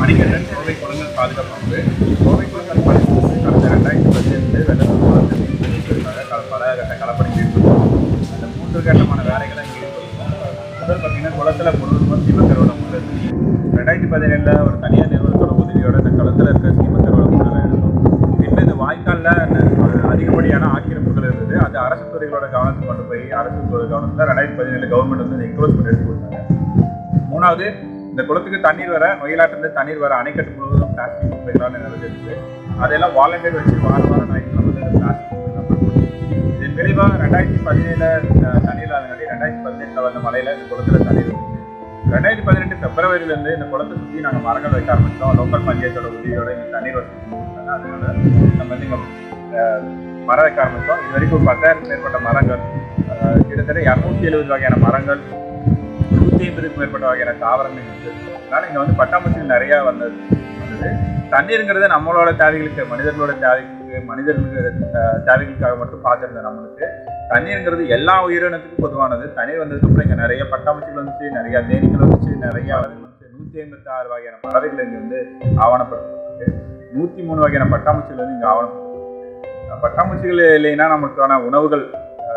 மணிகண்டன், கோவை குளங்கள் பாதுகாப்பு அமைப்பு. கோவை குளங்கள் பாதுகாப்பு கடந்த 2015 வெள்ளத்தூர் குளத்தில் மீன்பிடிப்பதற்காக பல கட்ட களப்பணி மேற்கொண்டோம். அந்த 3 கட்டமான வேலைகளை இங்கே ஈடுபடுத்தோம். முதல் பார்த்தீங்கன்னா குளத்தில் முழுவதும் சீமக்கருவடம் உள்ளது. 2017 ஒரு தனியார் நிறுவனத்தோட உதவியோட இந்த களத்தில் இருக்க சீமக்கருவடம் முதல்ல எடுத்தோம். பின்பு இந்த வாய்க்காலில் அதிகப்படியான ஆக்கிரமிப்புகள் இருந்தது. அது அரசு துறைகளோட கவனத்துக்கு கொண்டு போய் அரசு துறை கவனத்தில் 2017 கவர்மெண்ட் வந்து என்க்ரோச்மெண்ட் எடுத்து கொடுத்தாங்க. மூணாவது, இந்த குளத்துக்கு தண்ணீர் வர நொயிலாட்டிலிருந்து தண்ணீர் வர அணைக்கட்டு முழுவதும் பிளாஸ்டிக் குப்பைகளால் நிறைஞ்சிருக்கு. அதெல்லாம் வாலண்டியர் வச்சு வாரம் ஞாயிற்றுக்கிழமை வந்து இந்த பிளாஸ்டிக் இதன் விளைவாக 2017 தண்ணீர் இல்லாதங்காட்டி 2018 வந்த மழையில் இந்த குளத்தில் தண்ணீர் வந்துச்சு. 2018 பிப்ரவரியிலேருந்து இந்த குளத்தை சுற்றி நாங்கள் மரங்கள் வைக்க ஆரம்பித்தோம். லோக்கல் பஞ்சாயத்தோட உதவியோட இங்கே தண்ணீர் வசதி கொடுத்தாங்க. அதனால நம்ம வந்து இங்கே மரம் வைக்க ஆரம்பித்தோம். இது வரைக்கும் 10,000க்கும் மேற்பட்ட மரங்கள், கிட்டத்தட்ட 270 வகையான மரங்கள், 150க்கும் மேற்பட்ட வகையான தாவரங்கள் இருக்குது. அதனால இங்கே வந்து பட்டாம்பூச்சிகள் நிறையா வந்தது. தண்ணீருங்கிறது நம்மளோட தேவைகளுக்கு, மனிதர்களோட தேவைகளுக்காக மட்டும் பார்த்துருந்தேன். நம்மளுக்கு தண்ணீருங்கிறது எல்லா உயிரினத்துக்கும் பொதுவானது. தண்ணீர் வந்ததுக்கப்புறம் இங்கே நிறைய பட்டாம்பூச்சிகள் வந்துச்சு, நிறைய தேனீக்கள் வந்துச்சு, நிறைய 156 வகையான பறவைகள் இங்கே வந்து ஆவணப்படுத்தப்பட்டிருக்கு. 103 வகையான பட்டாம்பூச்சிகள் வந்து இங்கே ஆவணப்படுத்தப்பட்டிருக்கு. பட்டாம்பூச்சிகள் இல்லைன்னா நமக்கான உணவுகள்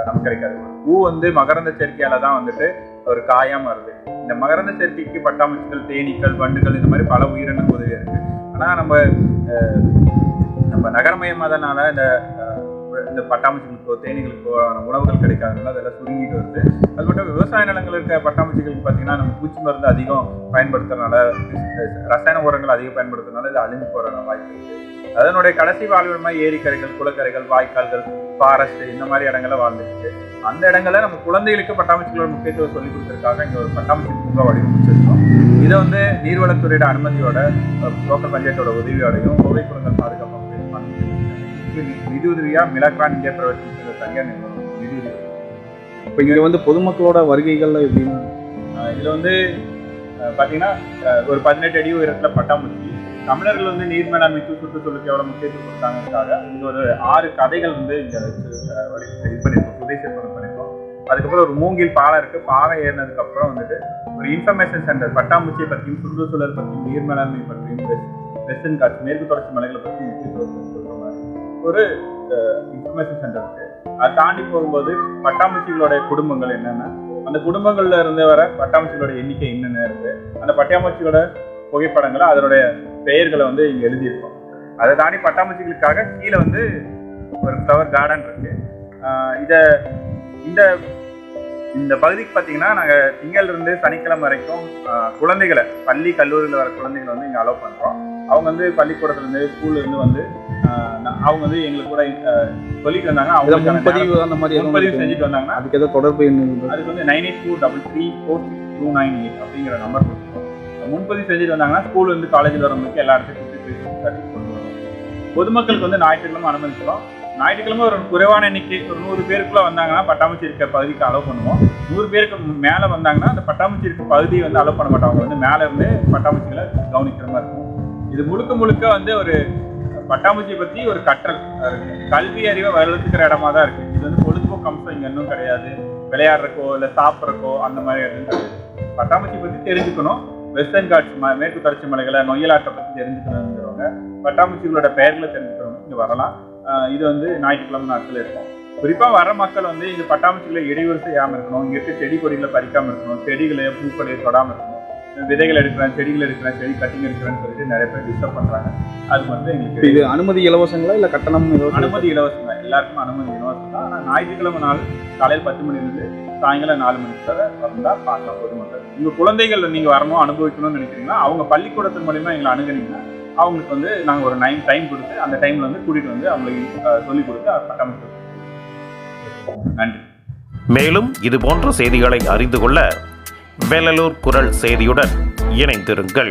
நமக்கு கிடைக்காது. பூ வந்து மகரந்த சேர்க்கையால தான் வந்துட்டு ஒரு காயாம வருது. இந்த மகரந்த சேர்க்கைக்கு பட்டாம்பூச்சிகள், தேனீக்கள், வண்டுகள் இந்த மாதிரி பல உயிரினங்கள் உதவியா இருக்கு. ஆனால் நம்ம நகரமயமாதனால இந்த பட்டாம்பூச்சிகளுக்கோ தேனீகளுக்கோ உணவுகள் கிடைக்காதனால அதெல்லாம் சுருங்கிட்டு வருது. அது மட்டும் விவசாய நிலங்கள் இருக்க பட்டாம்பூச்சிகளுக்கு பார்த்தீங்கன்னா நம்ம பூச்சி மருந்து அதிகம் பயன்படுத்துறதுனால, ரசாயன உரங்கள் அதிகம் பயன்படுத்துறதுனால இது அழிஞ்சு போற வாய்ப்பு இருக்கு. அதனுடைய கடைசி வாழ்விடமாக ஏரிக்கரைகள், குளக்கரைகள், வாய்க்கால்கள், ஃபாரஸ்ட் இந்த மாதிரி இடங்கள்ல வாழ்ந்துருக்கு. அந்த இடங்கள்ல நம்ம குழந்தைகளுக்கு பட்டாம்பூச்சிகளோட முக்கியத்துவம் சொல்லி கொடுத்துருக்காக இங்க ஒரு பட்டாம்பூச்சி பூங்கா வடிவமைச்சிருக்கோம். இதை வந்து நீர்வளத்துறையோட அனுமதியோட, லோக்கல் பஞ்சாயத்தோட உதவியோடையும், கோவை குளங்கள் பாதுகாப்பு நிதியுதவியா மிலாக்ரான் இந்தியா பிரைவேட் தனியார் நிறுவனம் நிதியுதவி. இப்போ இங்க வந்து பொதுமக்களோட வருகைகள்ல எப்படின்னா, இதுல வந்து பாத்தீங்கன்னா ஒரு 18 அடி உயரத்துல பட்டாம்பூச்சி. தமிழர்கள் வந்து நீர் மேலாண்மைக்கு சுற்றுச்சூழலுக்கு எவ்வளவு முக்கியத்துவம் கொடுத்தாங்கக்காக இங்க ஒரு 6 கதைகள் வந்து இங்க இது பண்ணிருக்கோம், சுதேசம் பண்ணிருக்கோம். அதுக்கப்புறம் ஒரு மூங்கில் பாலம் இருக்கு. பாலம் ஏறினதுக்கு அப்புறம் வந்துட்டு ஒரு இன்ஃபர்மேஷன் சென்டர், பட்டாம்பூச்சியை பற்றியும் சுற்றுச்சூழல் பற்றியும் நீர் மேலாண்மை பற்றியும் வெஸ்டர்ன் காட்சி மேற்கு தொடர்ச்சி மலைகளை பற்றி முக்கியத்துவம் சொல்ற மாதிரி ஒரு இன்ஃபர்மேஷன் சென்டர் இருக்கு. அதை தாண்டி போகும்போது பட்டாம்பூச்சிகளோட குடும்பங்கள் என்னென்ன, அந்த குடும்பங்கள்ல இருந்து வர பட்டாம்பூச்சிகளோட எண்ணிக்கை என்னென்ன இருக்கு, அந்த பட்டாம்பூச்சியோட புகைப்படங்களை, அதனுடைய பெயர்களை வந்து இங்க எழுதியிருக்கோம். அதை தாண்டி பட்டாம்பூச்சிகளுக்காக கீழே வந்து ஒரு ஃப்ளவர் கார்டன் இருக்கு. இந்த பகுதிக்கு பார்த்தீங்கன்னா நாங்கள் திங்கள்லேருந்து சனிக்கிழமை வரைக்கும் குழந்தைகளை, பள்ளி கல்லூரியில் வர குழந்தைகளை வந்து இங்கே அலோவ் பண்ணுறோம். அவங்க வந்து பள்ளிக்கூடத்துலேருந்து, ஸ்கூல்லேருந்து வந்து அவங்க வந்து எங்களுக்கு கூட சொல்லிட்டு வந்தாங்க. அவங்க முன்பதிவு செஞ்சுட்டு வந்தாங்கன்னா அதுக்கு ஏதோ தொடர்பு அதுக்கு வந்து 9823346298 அப்படிங்கிற நம்பர் கொடுத்துருக்கோம். முன்பதிவு செஞ்சுட்டு வந்தாங்கன்னா ஸ்கூல்லேருந்து காலேஜில் வரவங்களுக்கு எல்லா இடத்துக்கும் கொண்டு வரும். பொதுமக்களுக்கு வந்து ஞாயிற்றுக்கிழமை அனுமதிக்கிறோம். ஞாயிற்றுக்கிழமை ஒரு குறைவான எண்ணிக்கை, ஒரு 100 பேருக்குள்ள வந்தாங்கன்னா பட்டாம்பூச்சி இருக்க பகுதிக்கு அலோவ் பண்ணுவோம். 100 பேருக்கு மேலே வந்தாங்கன்னா அந்த பட்டாம்பூச்சி இருக்க பகுதியை வந்து அலோவ் பண்ண மாட்டோம். அவங்க வந்து மேலே இருந்து பட்டாம்பூச்சிகளை கவனிக்கிற மாதிரி இருக்கும். இது முழுக்க வந்து ஒரு பட்டாம்பூச்சியை பற்றி ஒரு கற்றல், கல்வி அறிவை வளர்த்துக்கிற இடமா தான் இருக்கு. இது வந்து பொழுதுபோக்கு அம்சம் இங்கே இன்னும் கிடையாது. விளையாடுறக்கோ இல்லை சாப்பிட்றக்கோ அந்த மாதிரி இடம் கிடையாது. பட்டாம்பூச்சி பற்றி தெரிஞ்சுக்கணும். வெஸ்டர்ன் காட்சி மேற்கு தொடர்ச்சி மலைகளை, நொய்யலாட்டை பற்றி தெரிஞ்சுக்கணுங்கிறவங்க, பட்டாம்பூச்சிகளோட பெயர்களை தெரிஞ்சுக்கிறவங்க இங்கே வரலாம். இது வந்து ஞாயிற்றுக்கிழமை நாட்கள் இருக்கும். குறிப்பாக வர மக்கள் வந்து இங்கே பட்டாம்பூச்சிகளை இடையூறு செய்யாமல் இருக்கணும். இங்கே இருக்க செடி கொடிகளை பறிக்காமல் இருக்கணும். செடிகளை, பூக்களை தொடாமல் இருக்கணும். விதைகள் எடுக்கிறேன், செடிகள் எடுக்கிறேன், செடி கட்டிங் எடுக்கிறேன்னு சொல்லிட்டு நிறைய பேர் டிஸ்டர்ப் பண்ணுறாங்க. அது வந்து எங்களுக்கு இது அனுமதி இலவசங்களா இல்லை கட்டணம்? அனுமதி இலவசம் தான், எல்லாருக்கும் அனுமதி இலவசம் தான். ஆனால் ஞாயிற்றுக்கிழமை நாள் காலையில் 10 மணிலேருந்து சாயங்காலம் 4 மணிக்கு வரை வந்தால் பார்க்கலாம் பொதுமக்கள். உங்கள் குழந்தைகள் நீங்கள் வரணும், அனுபவிக்கணும்னு நினைக்கிறீங்கன்னா அவங்க பள்ளிக்கூடத்தின் மூலிமா எங்களை அணுகுனீங்கன்னா அவங்களுக்கு வந்து நாங்கள் ஒரு டைம் கொடுத்து அந்த டைமில் வந்து கூட்டிகிட்டு வந்து அவங்களுக்கு சொல்லிக் கொடுத்து பட்டாம்பூச்சி. நன்றி. மேலும் இது போன்ற செய்திகளை அறிந்து கொள்ள வேலலூர் குரல் செய்தியுடன் இணைந்திருங்கள்.